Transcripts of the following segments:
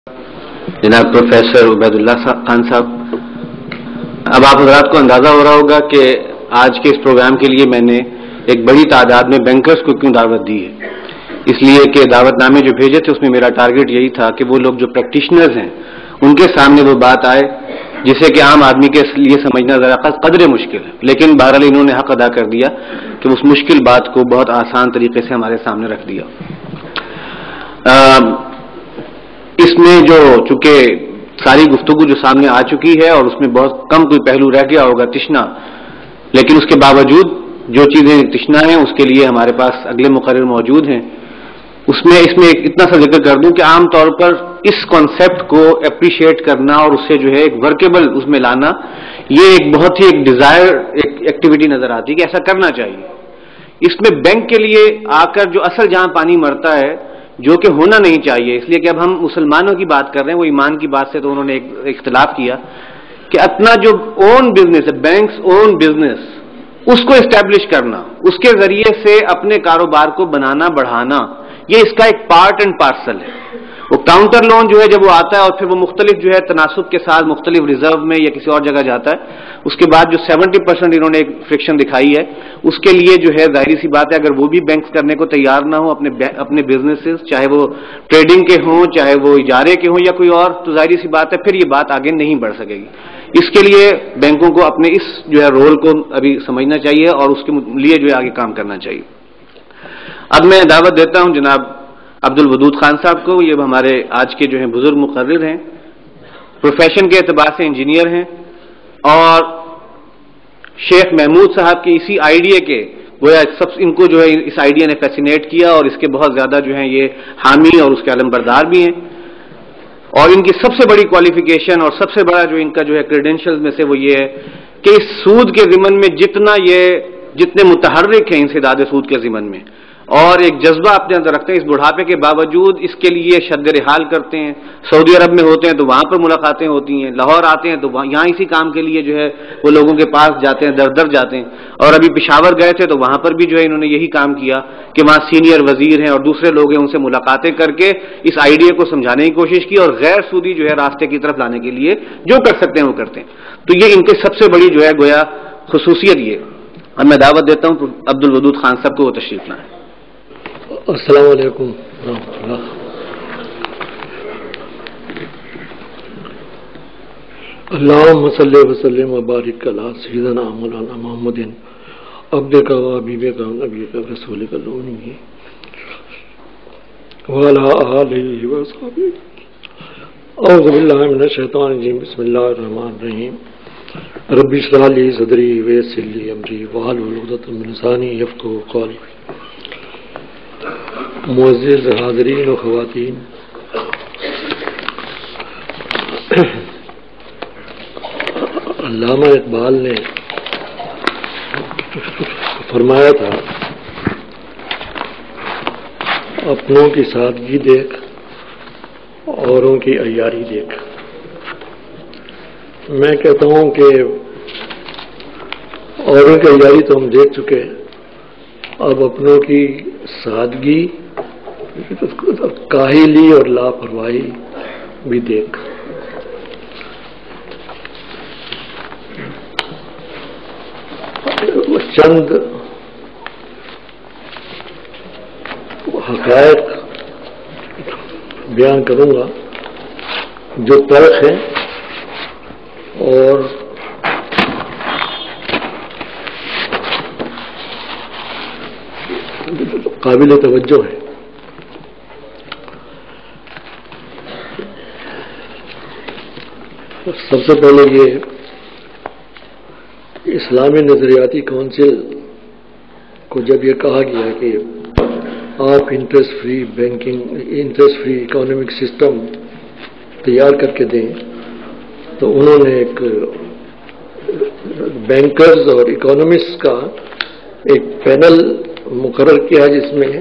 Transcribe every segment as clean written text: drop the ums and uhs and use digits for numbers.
جناب پروفیسر عبید اللہ خان صاحب، اب آپ حضرات کو اندازہ ہو رہا ہوگا کہ آج کے اس پروگرام کے لیے میں نے ایک بڑی تعداد میں بینکرز کو کیوں دعوت دی ہے۔ اس لیے کہ دعوت نامے جو بھیجے تھے اس میں میرا ٹارگٹ یہی تھا کہ وہ لوگ جو پریکٹیشنرز ہیں ان کے سامنے وہ بات آئے جسے کہ عام آدمی کے لیے سمجھنا ذرا قدر مشکل ہے، لیکن بہرحال انہوں نے حق ادا کر دیا کہ اس مشکل بات کو بہت آسان طریقے سے ہمارے سامنے رکھ دیا۔ اس میں جو چونکہ ساری گفتگو جو سامنے آ چکی ہے اور اس میں بہت کم کوئی پہلو رہ گیا ہوگا تشنا، لیکن اس کے باوجود جو چیزیں تشنا ہیں اس کے لیے ہمارے پاس اگلے مقرر موجود ہیں۔ اس میں اتنا سا ذکر کر دوں کہ عام طور پر اس کانسیپٹ کو اپریشیٹ کرنا اور اسے جو ہے ایک ورکیبل اس میں لانا، یہ ایک بہت ہی ایک ڈیزائر ایکٹیویٹی نظر آتی ہے کہ ایسا کرنا چاہیے۔ اس میں بینک کے لیے آ کر جو اصل جہاں پانی مرتا ہے جو کہ ہونا نہیں چاہیے، اس لیے کہ اب ہم مسلمانوں کی بات کر رہے ہیں، وہ ایمان کی بات سے تو انہوں نے ایک اختلاف کیا کہ اپنا جو اون بزنس ہے، بینکس اون بزنس، اس کو اسٹیبلش کرنا، اس کے ذریعے سے اپنے کاروبار کو بنانا بڑھانا، یہ اس کا ایک پارٹ اینڈ پارسل ہے۔ وہ کاؤنٹر لون جو ہے جب وہ آتا ہے اور پھر وہ مختلف جو ہے تناسب کے ساتھ مختلف ریزرو میں یا کسی اور جگہ جاتا ہے، اس کے بعد جو 70% انہوں نے ایک فرکشن دکھائی ہے، اس کے لیے جو ہے ظاہری سی بات ہے اگر وہ بھی بینکس کرنے کو تیار نہ ہوں اپنے بزنسز، چاہے وہ ٹریڈنگ کے ہوں چاہے وہ اجارے کے ہوں یا کوئی اور، تو ظاہری سی بات ہے پھر یہ بات آگے نہیں بڑھ سکے گی۔ اس کے لیے بینکوں کو اپنے اس جو ہے رول کو ابھی سمجھنا چاہیے اور اس کے لیے جو ہے آگے کام کرنا چاہیے۔ اب میں دعوت دیتا ہوں جناب عبد الودود خان صاحب کو، یہ ہمارے آج کے جو ہیں بزرگ مقرر ہیں، پروفیشن کے اعتبار سے انجینئر ہیں، اور شیخ محمود صاحب کے اسی آئیڈیا کے گویا ان کو جو ہے اس آئیڈیا نے فیسینیٹ کیا اور اس کے بہت زیادہ جو ہیں یہ حامی اور اس کے علم بردار بھی ہیں، اور ان کی سب سے بڑی کوالیفیکیشن اور سب سے بڑا جو ان کا جو ہے کریڈینشل میں سے وہ یہ ہے کہ اس سود کے ضمن میں جتنے متحرک ہیں انسداد سود کے ضمن میں اور ایک جذبہ اپنے اندر رکھتے ہیں، اس بڑھاپے کے باوجود اس کے لیے شد رحال کرتے ہیں۔ سعودی عرب میں ہوتے ہیں تو وہاں پر ملاقاتیں ہوتی ہیں، لاہور آتے ہیں تو یہاں اسی کام کے لیے جو ہے وہ لوگوں کے پاس جاتے ہیں، در در جاتے ہیں، اور ابھی پشاور گئے تھے تو وہاں پر بھی جو ہے انہوں نے یہی کام کیا کہ وہاں سینئر وزیر ہیں اور دوسرے لوگ ہیں، ان سے ملاقاتیں کر کے اس آئیڈیا کو سمجھانے کی کوشش کی اور غیر سودی جو ہے راستے کی طرف لانے کے لیے جو کر سکتے ہیں وہ کرتے ہیں۔ تو یہ ان کی سب سے بڑی جو ہے گویا خصوصیت یہ۔ اب میں دعوت دیتا ہوں عبد الودود خان صاحب کو وہ تشریف لائیں۔ السلام علیکم ورحمۃ اللہ۔ اللہم صلی وسلم وبارک علی سیدنا مولانا محمد عبدک و حبیبک و نبیک و رسولک الامین وعلی آلہ وصحبہ۔ اعوذ باللہ من الشیطان الرجیم، بسم اللہ الرحمن الرحیم۔ رب اشرح لی صدری ویسر لی امری واحلل عقدۃ من لسانی یفقہوا قولی۔ معزز حاضرین و خواتین، علامہ اقبال نے فرمایا تھا اپنوں کی سادگی دیکھ اوروں کی عیاری دیکھ۔ میں کہتا ہوں کہ اوروں کی عیاری تو ہم دیکھ چکے، اب اپنوں کی سادگی، کاہلی اور لاپرواہی بھی دیکھ۔ چند حقائق بیان کروں گا جو تلخ ہیں اور قابل توجہ ہے۔ سب سے پہلے یہ اسلامی نظریاتی کونسل کو جب یہ کہا گیا کہ آپ انٹرسٹ فری اکنامک سسٹم تیار کر کے دیں، تو انہوں نے ایک بینکرز اور اکانومسٹ کا ایک پینل مقرر کیا جس میں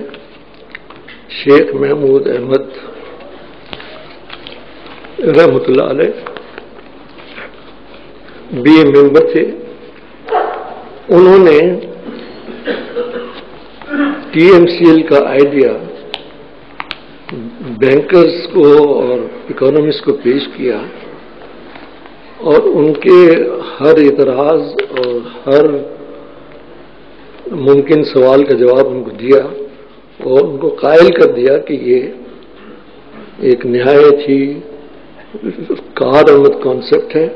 شیخ محمود احمد رحمۃ اللہ علیہ بھی ممبر تھے۔ انہوں نے ٹی ایم سی ایل کا آئیڈیا بینکرز کو اور اکانومسٹ کو پیش کیا اور ان کے ہر اعتراض اور ہر ممکن سوال کا جواب ان کو دیا اور ان کو قائل کر دیا کہ یہ ایک نہایت ہی کار آمد کانسیپٹ ہے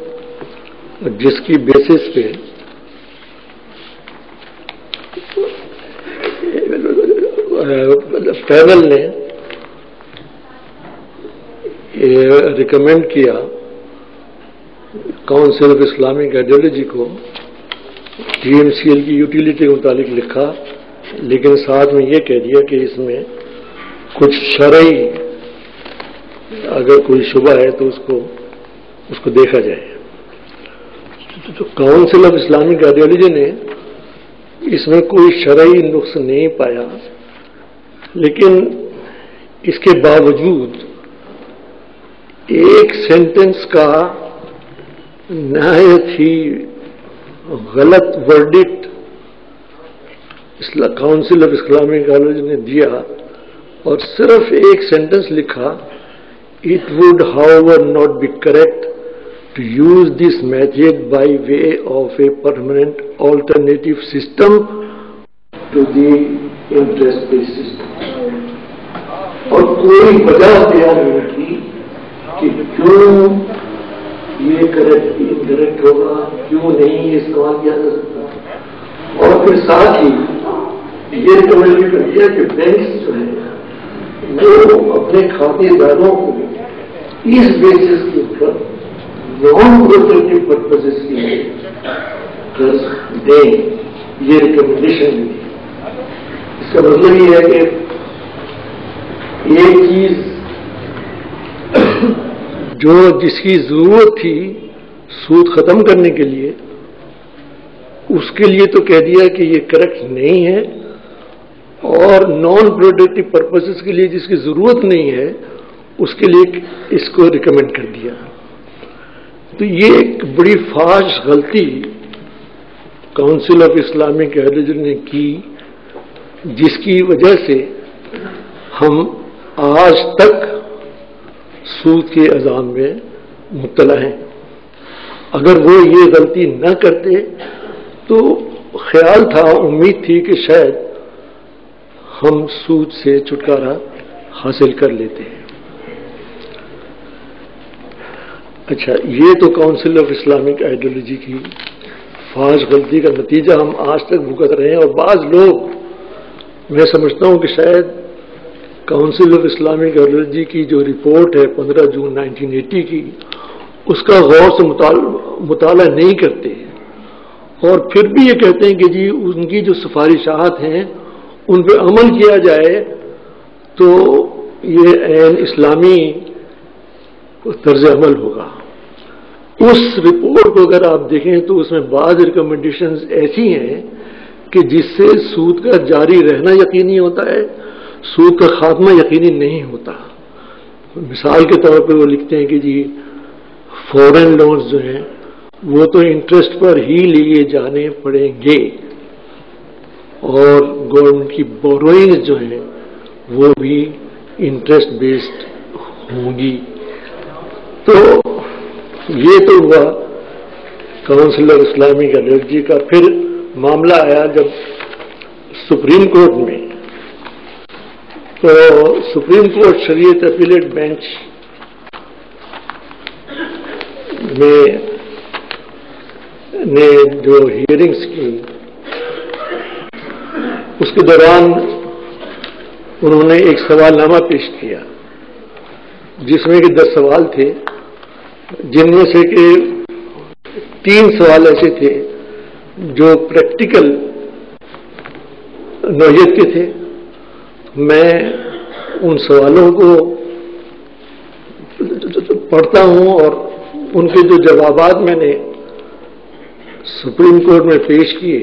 جس کی بیسس پہ پینل نے ریکمینڈ کیا کاؤنسل آف اسلامک آئیڈیالوجی کو ٹی ایم سی ایل کی یوٹیلیٹی کے متعلق لکھا، لیکن ساتھ میں یہ کہہ دیا کہ اس میں کچھ شرعی اگر کوئی شبہ ہے تو اس کو دیکھا جائے۔ تو کاؤنسل آف اسلامک آئیڈیالوجی نے اس میں کوئی شرعی نقص نہیں پایا، لیکن اس کے باوجود ایک سینٹنس کا نہایت ہی غلط verdict council of Islamic ideology نے دیا اور صرف ایک سینٹنس لکھا، it would however not be correct to use this method by way of a permanent alternative system to the interest-based system۔ اور کوئی وجہ بیان نہیں کی کہ کیوں یہ کریکٹ انکریکٹ ہوگا، کیوں نہیں یہ استعمال کیا جا سکتا، اور پھر ساتھ ہی یہ ریکمینڈ کر دیا کہ بینکس جو ہے وہ اپنے کھاتے داروں کو اس بیسس کے اوپر نان پروڈکٹیو پرپزز کے لیے قرض دیں، یہ ریکمینڈیشن دی۔ اس کا مطلب یہ ہے کہ ایک چیز جو جس کی ضرورت تھی سود ختم کرنے کے لیے، اس کے لیے تو کہہ دیا کہ یہ کریکٹ نہیں ہے، اور نان پروڈکٹیو پرپسز کے لیے جس کی ضرورت نہیں ہے اس کے لیے اس کو ریکمینڈ کر دیا۔ تو یہ ایک بڑی فاش غلطی کاؤنسل آف اسلامک آئیڈیالوجی نے کی، جس کی وجہ سے ہم آج تک سود کے عذاب میں مبتلا ہیں۔ اگر وہ یہ غلطی نہ کرتے تو خیال تھا، امید تھی کہ شاید ہم سود سے چھٹکارا حاصل کر لیتے ہیں۔ اچھا، یہ تو کاؤنسل آف اسلامک آئیڈیالوجی کی فاش غلطی کا نتیجہ ہم آج تک بھگت رہے ہیں، اور بعض لوگ، میں سمجھتا ہوں کہ شاید کاؤنسل آف اسلامک آئیڈیالوجی کی جو رپورٹ ہے 15 جون 1980 کی، اس کا غور سے مطالعہ نہیں کرتے، اور پھر بھی یہ کہتے ہیں کہ جی ان کی جو سفارشات ہیں ان پہ عمل کیا جائے تو یہ عین اسلامی طرز عمل ہوگا۔ اس رپورٹ کو اگر آپ دیکھیں تو اس میں بعض ریکمنڈیشنز ایسی ہیں کہ جس سے سود کا جاری رہنا یقینی ہوتا ہے، سود کا خاتمہ یقینی نہیں ہوتا۔ مثال کے طور پہ وہ لکھتے ہیں کہ جی فورن لونز جو ہیں وہ تو انٹرسٹ پر ہی لیے جانے پڑیں گے، اور گورنمنٹ کی بوروئنگز جو ہیں وہ بھی انٹرسٹ بیسڈ ہوں گی۔ تو یہ تو ہوا کاؤنسل آف اسلامک آئیڈیالوجی کا۔ پھر معاملہ آیا جب سپریم کورٹ میں، تو سپریم کورٹ شریعت اپیلیٹ بینچ میں نے جو ہیئرنگز کی، اس کے دوران انہوں نے ایک سوال نامہ پیش کیا جس میں کہ 10 سوال تھے، جن میں سے کہ 3 سوال ایسے تھے جو پریکٹیکل نوعیت کے تھے۔ میں ان سوالوں کو پڑھتا ہوں اور ان کے جو جوابات میں نے سپریم کورٹ میں پیش کیے